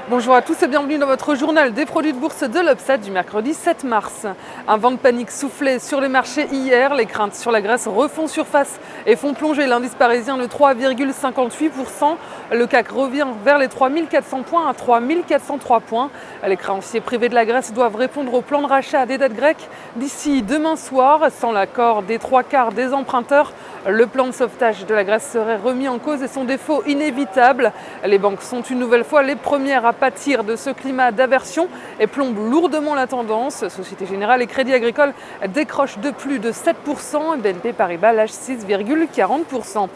Bonjour à tous et bienvenue dans votre journal des produits de bourse de l'Upside du mercredi 7 mars. Un vent de panique soufflait sur les marchés hier. Les craintes sur la Grèce refont surface et font plonger l'indice parisien de 3,58%. Le CAC revient vers les 3400 points à 3403 points. Les créanciers privés de la Grèce doivent répondre au plan de rachat des dettes grecques d'ici demain soir. Sans l'accord des trois quarts des emprunteurs, le plan de sauvetage de la Grèce serait remis en cause et son défaut inévitable. Les banques sont une nouvelle fois les premières à pâtir de ce climat d'aversion et plombent lourdement la tendance. Société Générale et Crédit Agricole décrochent de plus de 7% et BNP Paribas lâche 6,40%.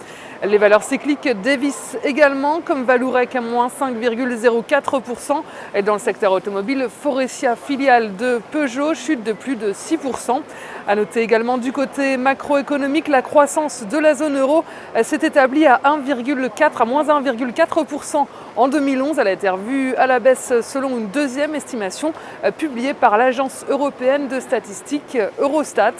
Les valeurs cycliques dévissent également, comme Vallourec à moins 5,04%. Et dans le secteur automobile, Faurecia, filiale de Peugeot, chute de plus de 6%. À noter également du côté macroéconomique, la croissance de la zone euro s'est établie à moins 1,4% en 2011. Elle a été revue à la baisse selon une deuxième estimation publiée par l'agence européenne de statistiques Eurostat.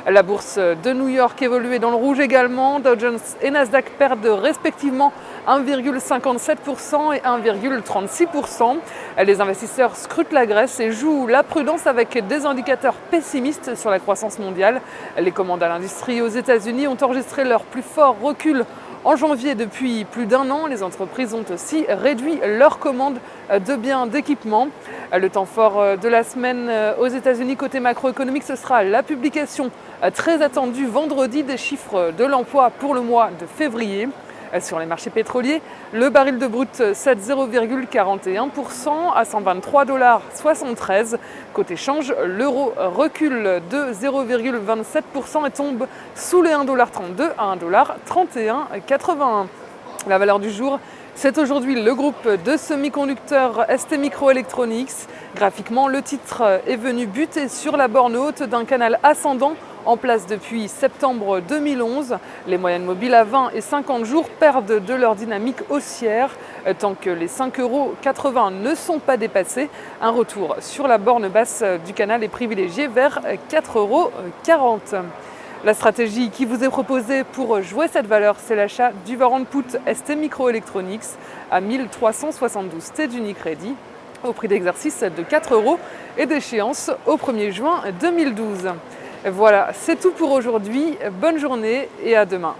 La bourse de New York évoluait dans le rouge également. Dow Jones et Nasdaq perdent respectivement 1,57% et 1,36%. Les investisseurs scrutent la Grèce et jouent la prudence avec des indicateurs pessimistes sur la croissance mondiale. Les commandes à l'industrie aux États-Unis ont enregistré leur plus fort recul en janvier depuis plus d'un an. Les entreprises ont aussi réduit leurs commandes de biens d'équipement. Le temps fort de la semaine aux États-Unis côté macroéconomique, ce sera la publication très attendue vendredi des chiffres de l'emploi pour le mois de février. Sur les marchés pétroliers, le baril de brut cède 0,41% à 123,73 $. Côté change, l'euro recule de 0,27% et tombe sous les 1,32 $ à 1,3181 $. La valeur du jour, c'est aujourd'hui le groupe de semi-conducteurs STMicroelectronics. Graphiquement, le titre est venu buter sur la borne haute d'un canal ascendant en place depuis septembre 2011. Les moyennes mobiles à 20 et 50 jours perdent de leur dynamique haussière tant que les 5,80 € ne sont pas dépassés. Un retour sur la borne basse du canal est privilégié vers 4,40 €. La stratégie qui vous est proposée pour jouer cette valeur, c'est l'achat du warrant put STMicroelectronics à 1372 T d'Unicredit au prix d'exercice de 4 € et d'échéance au 1er juin 2012. Voilà, c'est tout pour aujourd'hui. Bonne journée et à demain.